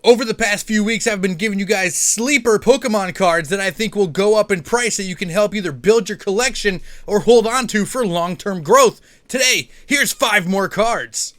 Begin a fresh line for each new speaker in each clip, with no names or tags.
Over the past few weeks, I've been giving you guys sleeper Pokemon cards that I think will go up in price that you can help either build your collection or hold on to for long-term growth. Today, here's 5 more cards.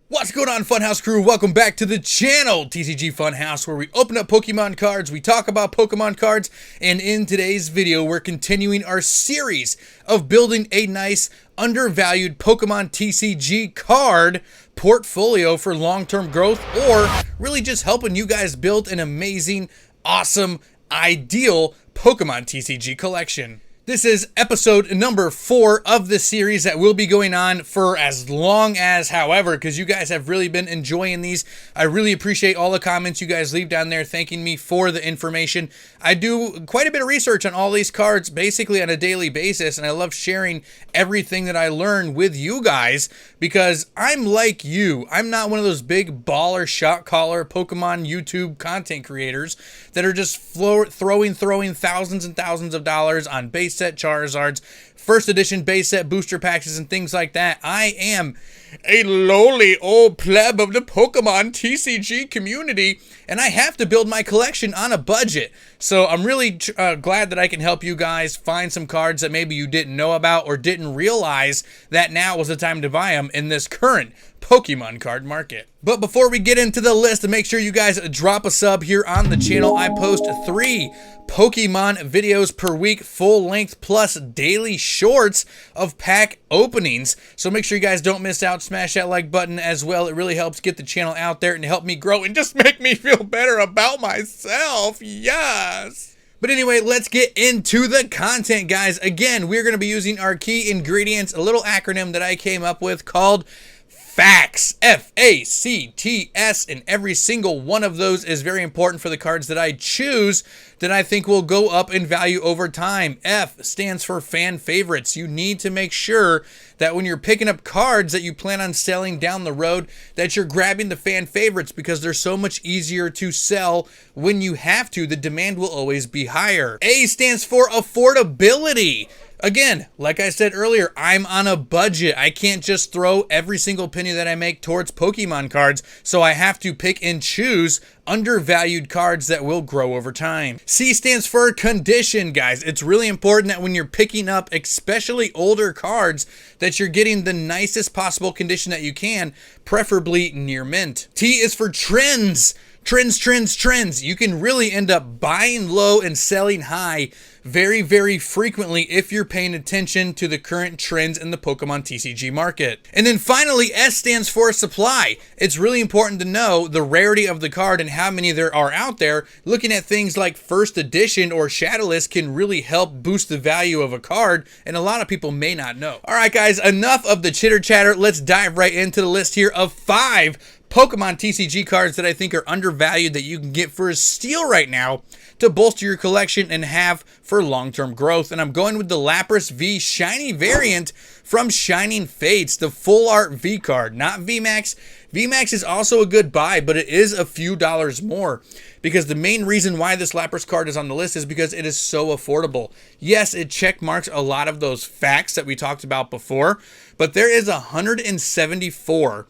What's going on, Funhouse crew? Welcome back to the channel, TCG Funhouse, where we open up Pokemon cards, we talk about Pokemon cards, and in today's video, we're continuing our series of building a nice, undervalued Pokemon TCG card portfolio for long-term growth, or really just helping you guys build an amazing, awesome, ideal Pokemon TCG collection. This is episode number 4 of the series that will be going on for as long as, however, because you guys have really been enjoying these. I really appreciate all the comments you guys leave down there thanking me for the information. I do quite a bit of research on all these cards basically on a daily basis, and I love sharing everything that I learn with you guys because I'm like you. I'm not one of those big baller shot caller Pokemon YouTube content creators that are just throwing thousands and thousands of dollars on base set Charizards, first edition base set booster packs and things like that. I am a lowly old pleb of the Pokemon TCG community, and I have to build my collection on a budget. So I'm really glad that I can help you guys find some cards that maybe you didn't know about or didn't realize that now was the time to buy them in this current Pokemon card market. But before we get into the list, make sure you guys drop a sub here on the channel. I post 3 Pokemon videos per week, full length plus daily shorts of pack openings. So make sure you guys don't miss out. Smash that like button as well. It really helps get the channel out there and help me grow and just make me feel better about myself. Yes. But anyway, let's get into the content, guys. Again, we're going to be using our key ingredients, a little acronym that I came up with called FACTS, F-A-C-T-S, and every single one of those is very important for the cards that I choose that I think will go up in value over time. F stands for fan favorites. You need to make sure that when you're picking up cards that you plan on selling down the road, that you're grabbing the fan favorites because they're so much easier to sell when you have to. The demand will always be higher. A stands for affordability. Again, like I said earlier, I'm on a budget. I can't just throw every single penny that I make towards Pokemon cards, so I have to pick and choose undervalued cards that will grow over time. C stands for condition, guys. It's really important that when you're picking up, especially older cards, that you're getting the nicest possible condition that you can, preferably near mint. T is for trends. Trends. You can really end up buying low and selling high very, very frequently if you're paying attention to the current trends in the Pokemon TCG market. And then finally, S stands for supply. It's really important to know the rarity of the card and how many there are out there. Looking at things like first edition or shadowless can really help boost the value of a card, and a lot of people may not know. All right, guys, enough of the chitter chatter. Let's dive right into the list here of 5 Pokemon TCG cards that I think are undervalued that you can get for a steal right now to bolster your collection and have for long-term growth. And I'm going with the Lapras V Shiny variant from Shining Fates, the full art V card, not VMAX. VMAX is also a good buy, but it is a few dollars more because the main reason why this Lapras card is on the list is because it is so affordable. Yes, it check marks a lot of those facts that we talked about before, but there is 174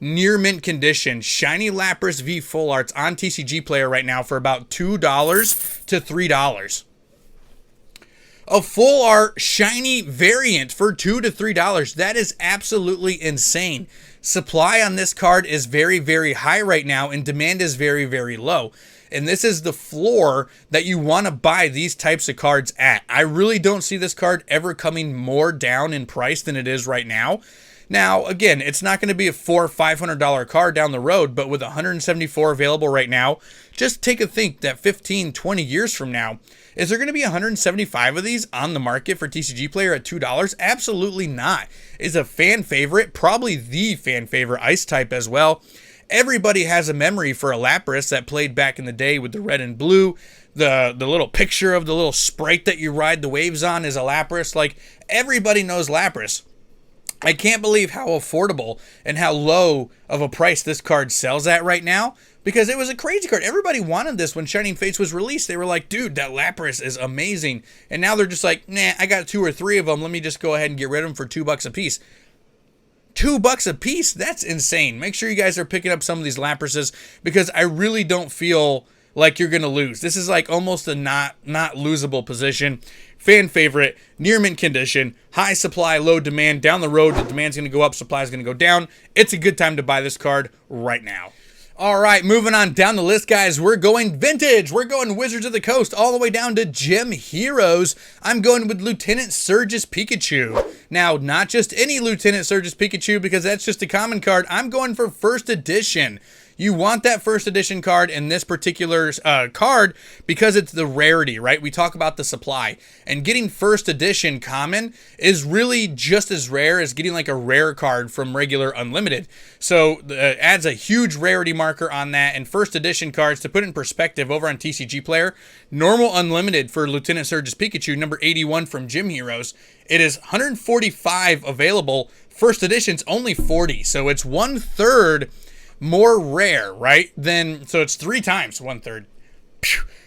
near mint condition shiny Lapras V full arts on TCG Player right now for about $2 to $3. A full art shiny variant for $2 to $3. That is absolutely insane. Supply on this card is very, very high right now, and demand is very, very low. And this is the floor that you want to buy these types of cards at. I really don't see this card ever coming more down in price than it is right now. Now, again, it's not going to be a $400 or $500 card down the road, but with 174 available right now, just take a think that 15, 20 years from now, is there going to be 175 of these on the market for TCG Player at $2? Absolutely not. Is a fan favorite, probably the fan favorite ice type as well. Everybody has a memory for a Lapras that played back in the day with the red and blue. The little picture of the little sprite that you ride the waves on is a Lapras. Like, everybody knows Lapras. I can't believe how affordable and how low of a price this card sells at right now. because it was a crazy card. Everybody wanted this when Shining Fates was released. They were like, dude, that Lapras is amazing. And now they're just like, nah, I got 2 or 3 of them. Let me just go ahead and get rid of them for $2 a piece. $2 a piece? That's insane. Make sure you guys are picking up some of these Laprases, because I really don't feel like you're going to lose. This is like almost a not losable position. Fan favorite, near mint condition, high supply, low demand. Down the road, the demand's going to go up, supply is going to go down. It's a good time to buy this card right now. All right, moving on down the list, guys. We're going vintage. We're going Wizards of the Coast all the way down to Gem Heroes. I'm going with Lieutenant Surge's Pikachu. Now, not just any Lieutenant Surge's Pikachu, because that's just a common card. I'm going for first edition. You want that first edition card in this particular card because it's the rarity, right? We talk about the supply, and getting first edition common is really just as rare as getting like a rare card from regular unlimited. So it adds a huge rarity marker on that. And first edition cards, to put it in perspective, over on TCG Player, normal unlimited for Lieutenant Surge's Pikachu, number 81 from Gym Heroes, it is 145 available. First edition's only 40, so it's 1/3 more rare, right? So it's 3 times 1/3.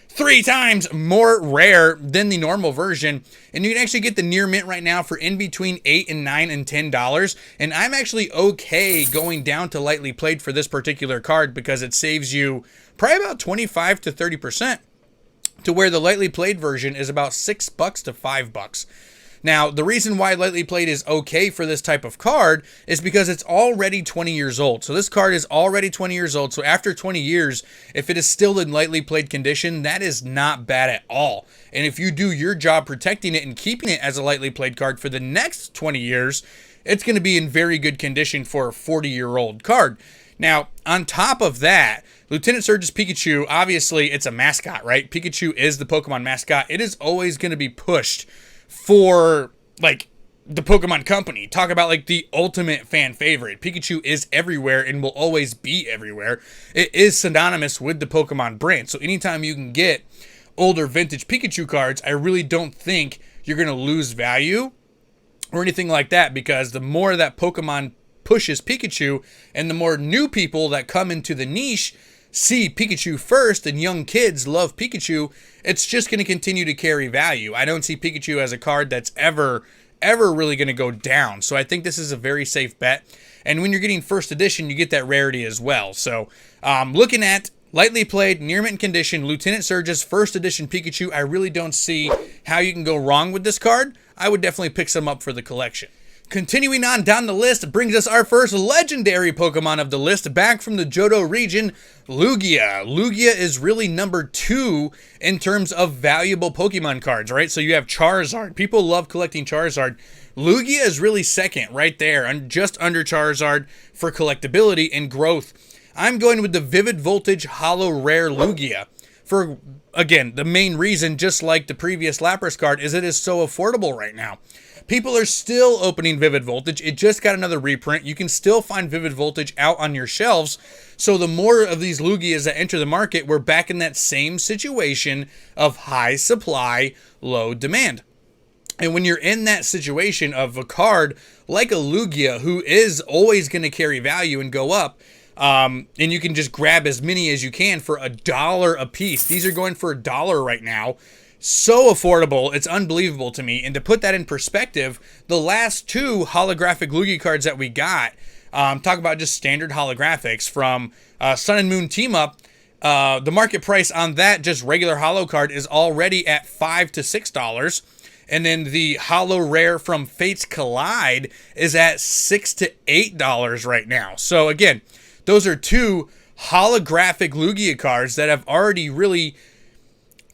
3 times more rare than the normal version. And you can actually get the near mint right now for in between $8 and $9 and $10. And I'm actually okay going down to lightly played for this particular card, because it saves you probably about 25 to 30%, to where the lightly played version is about $6 to $5. Now, the reason why lightly played is okay for this type of card is because it's already 20 years old. So this card is already 20 years old. So after 20 years, if it is still in lightly played condition, that is not bad at all. And if you do your job protecting it and keeping it as a lightly played card for the next 20 years, it's going to be in very good condition for a 40-year-old card. Now, on top of that, Lieutenant Surge's Pikachu, obviously it's a mascot, right? Pikachu is the Pokemon mascot. It is always going to be pushed for like the Pokemon Company. Talk about like the ultimate fan favorite. Pikachu is everywhere and will always be everywhere. It is synonymous with the Pokemon brand. So anytime you can get older vintage Pikachu cards, I really don't think you're going to lose value or anything like that, because the more that Pokemon pushes Pikachu and the more new people that come into the niche see Pikachu first, and young kids love Pikachu, it's just going to continue to carry value. I don't see Pikachu as a card that's ever really going to go down. So I think this is a very safe bet. And when you're getting first edition, you get that rarity as well. So looking at lightly played, near mint condition, Lieutenant Surge's first edition Pikachu, I really don't see how you can go wrong with this card. I would definitely pick some up for the collection. Continuing on down the list brings us our first legendary Pokemon of the list, back from the Johto region, Lugia. Lugia is really number 2 in terms of valuable Pokemon cards, right? So you have Charizard. People love collecting Charizard. Lugia is really second right there, and just under Charizard for collectability and growth. I'm going with the Vivid Voltage Holo Rare Lugia. For, again, the main reason, just like the previous Lapras card, is it is so affordable right now. People are still opening Vivid Voltage. It just got another reprint. You can still find Vivid Voltage out on your shelves. So the more of these Lugias that enter the market, we're back in that same situation of high supply, low demand. And when you're in that situation of a card like a Lugia, who is always going to carry value and go up, and you can just grab as many as you can for $1 a piece. These are going for $1 right now. So affordable, it's unbelievable to me. And to put that in perspective, the last 2 holographic Lugia cards that we got, talk about just standard holographics from Sun and Moon Team Up, the market price on that just regular holo card is already at $5 to $6. And then the holo rare from Fates Collide is at $6 to $8 right now. So again, those are 2 holographic Lugia cards that have already really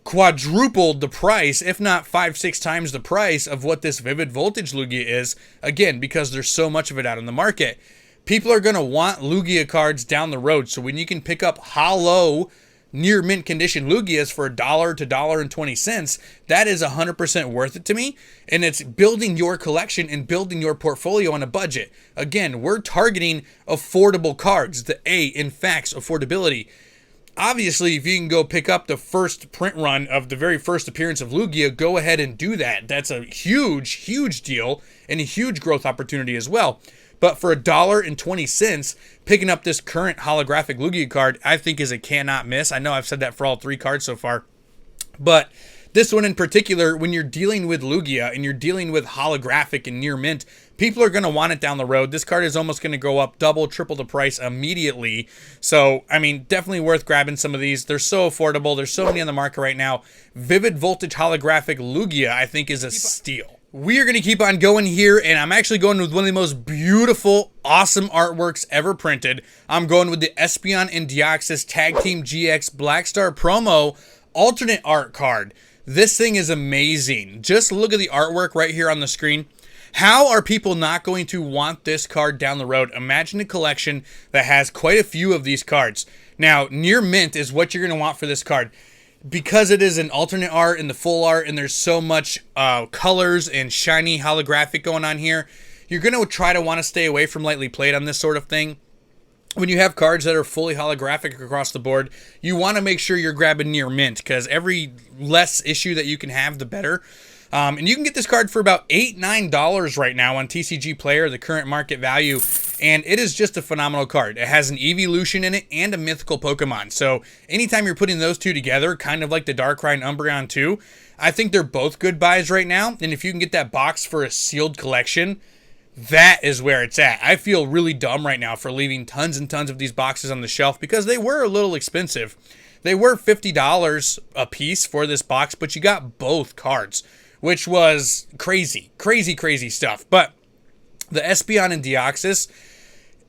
quadrupled the price, if not 5-6 times the price of what this Vivid Voltage Lugia is, again, because there's so much of it out in the market. People are going to want Lugia cards down the road, so when you can pick up holo, near mint condition Lugias for $1 to $1.20, that is 100% worth it to me, and it's building your collection and building your portfolio on a budget. Again, we're targeting affordable cards, the A in facts, affordability. Obviously, if you can go pick up the first print run of the very first appearance of Lugia, go ahead and do that. That's a huge, huge deal and a huge growth opportunity as well. But for $1.20, picking up this current holographic Lugia card, I think is a cannot miss. I know I've said that for all 3 cards so far, but this one in particular, when you're dealing with Lugia and you're dealing with holographic and near mint, people are going to want it down the road. This card is almost going to go up double, triple the price immediately. So, I mean, definitely worth grabbing some of these. They're so affordable. There's so many on the market right now. Vivid Voltage holographic Lugia, I think, is a steal. We are going to keep on going here, and I'm actually going with one of the most beautiful, awesome artworks ever printed. I'm going with the Espeon and Deoxys Tag Team GX Black Star promo alternate art card. This thing is amazing. Just look at the artwork right here on the screen. How are people not going to want this card down the road? Imagine a collection that has quite a few of these cards. Now, near mint is what you're going to want for this card. Because it is an alternate art and the full art, and there's so much colors and shiny holographic going on here, you're going to try to want to stay away from lightly played on this sort of thing. When you have cards that are fully holographic across the board, you want to make sure you're grabbing near mint, because every less issue that you can have, the better. And you can get this card for about $8, $9 right now on TCG Player, the current market value, and it is just a phenomenal card. It has an evolution in it and a mythical Pokemon. So anytime you're putting those two together, kind of like the Darkrai and Umbreon 2, I think they're both good buys right now. And if you can get that box for a sealed collection, that is where it's at. I feel really dumb right now for leaving tons and tons of these boxes on the shelf because they were a little expensive. They were $50 a piece for this box, but you got both cards, which was crazy, crazy, crazy stuff. But the Espeon and Deoxys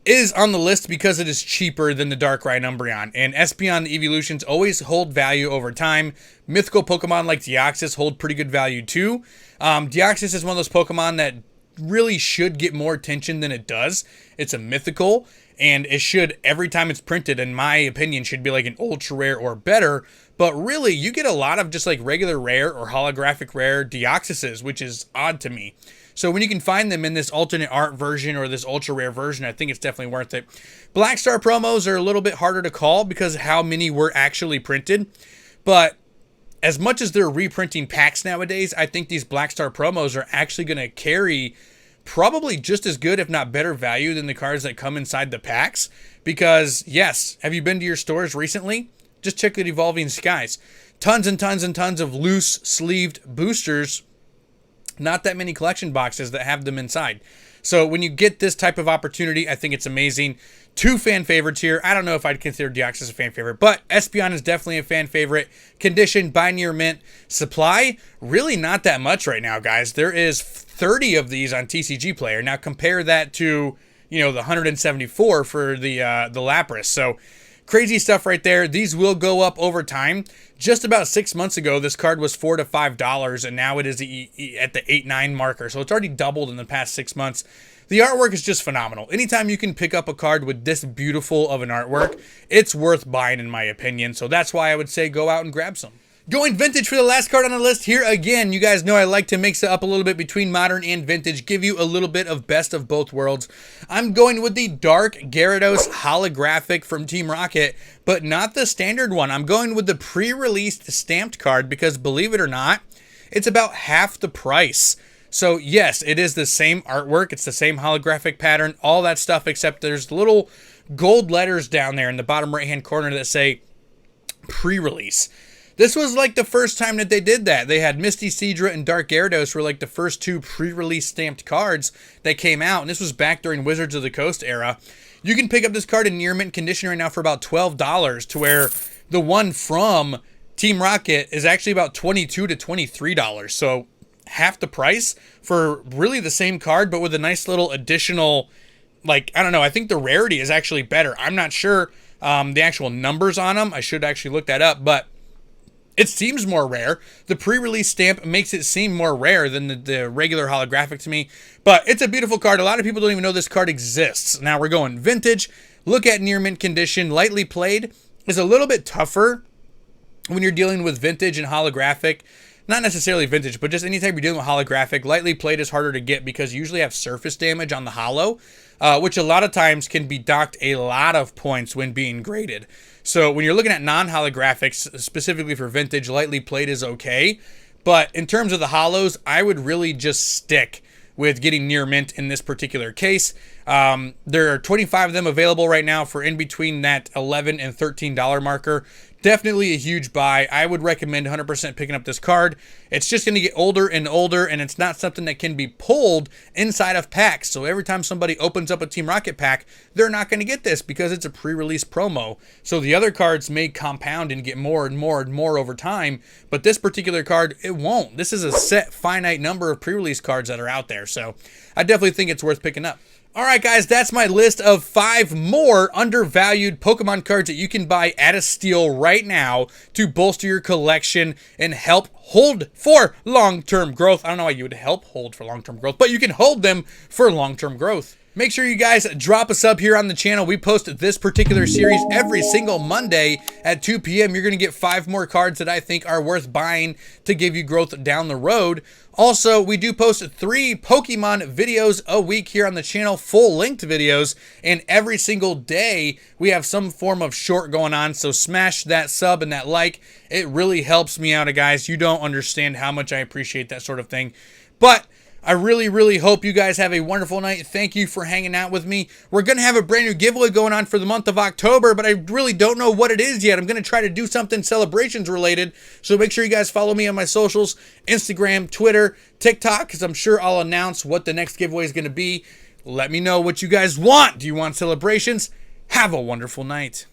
is on the list because it is cheaper than the Darkrai and Umbreon. And Espeon, the evolutions always hold value over time. Mythical Pokemon like Deoxys hold pretty good value too. Deoxys is one of those Pokemon that really should get more attention than it does. It's a mythical, and it should, every time it's printed, in my opinion, should be like an ultra rare or better. But really, you get a lot of just like regular rare or holographic rare Deoxyses, which is odd to me. So when you can find them in this alternate art version or this ultra rare version, I think it's definitely worth it. Black Star promos are a little bit harder to call because of how many were actually printed. But as much as they're reprinting packs nowadays, I think these Black Star promos are actually going to carry probably just as good, if not better value than the cards that come inside the packs. Because, yes, have you been to your stores recently? Just check out Evolving Skies. Tons and tons and tons of loose sleeved boosters. Not that many collection boxes that have them inside. So when you get this type of opportunity, I think it's amazing. 2 fan favorites here. I don't know if I'd consider Deoxys a fan favorite, but Espeon is definitely a fan favorite. Condition, buy near mint. Supply, really not that much right now, guys. There is 30 of these on TCG Player. Now compare that to, you know, the 174 for the Lapras. So crazy stuff right there. These will go up over time. Just about 6 months ago, this card was $4 to $5, and now it is at the 8-9 marker. So it's already doubled in the past 6 months. The artwork is just phenomenal. Anytime you can pick up a card with this beautiful of an artwork, it's worth buying in my opinion. So that's why I would say go out and grab some. Going vintage for the last card on the list here again. You guys know I like to mix it up a little bit between modern and vintage, give you a little bit of best of both worlds. I'm going with the Darkyarados holographic from Team Rocket, but not the standard one. I'm going with the pre-released stamped card because, believe it or not, it's about half the price. So yes, it is the same artwork, it's the same holographic pattern, all that stuff, except there's little gold letters down there in the bottom right hand corner that say pre-release. This was like the first time that they did that. They had Misty Seadra and Darkyarados were like the first 2 pre-release stamped cards that came out, and this was back during Wizards of the Coast era. You can pick up this card in near mint condition right now for about $12, to where the one from Team Rocket is actually about $22 to $23. So half the price for really the same card, but with a nice little additional, like, I don't know, I think the rarity is actually better. I'm not sure the actual numbers on them. I should actually look that up, but it seems more rare. The pre-release stamp makes it seem more rare than the regular holographic to me, but it's a beautiful card. A lot of people don't even know this card exists. Now we're going vintage. Look at near mint condition. Lightly played is a little bit tougher when you're dealing with vintage and holographic. Not necessarily vintage, but just anytime you're dealing with holographic, lightly played is harder to get because you usually have surface damage on the holo, which a lot of times can be docked a lot of points when being graded. So when you're looking at non-holographics, specifically for vintage, lightly played is okay. But in terms of the holos, I would really just stick with getting near mint in this particular case. There are 25 of them available right now for in between that $11 and $13 marker. Definitely a huge buy. I would recommend 100% picking up this card. It's just going to get older and older, and it's not something that can be pulled inside of packs. So every time somebody opens up a Team Rocket pack, they're not going to get this because it's a pre-release promo. So the other cards may compound and get more and more and more over time, but this particular card, it won't. This is a set finite number of pre-release cards that are out there. So I definitely think it's worth picking up. All right, guys, that's my list of 5 more undervalued Pokemon cards that you can buy at a steal right now to bolster your collection and help hold for long-term growth. I don't know why you would help hold for long-term growth, but you can hold them for long-term growth. Make sure you guys drop a sub here on the channel. We post this particular series every single Monday at 2 p.m. You're going to get 5 more cards that I think are worth buying to give you growth down the road. Also, we do post 3 Pokemon videos a week here on the channel, full-length videos, and every single day we have some form of short going on, so smash that sub and that like. It really helps me out, guys. You don't understand how much I appreciate that sort of thing. But I really, really hope you guys have a wonderful night. Thank you for hanging out with me. We're going to have a brand new giveaway going on for the month of October, but I really don't know what it is yet. I'm going to try to do something celebrations related, so make sure you guys follow me on my socials, Instagram, Twitter, TikTok, because I'm sure I'll announce what the next giveaway is going to be. Let me know what you guys want. Do you want celebrations? Have a wonderful night.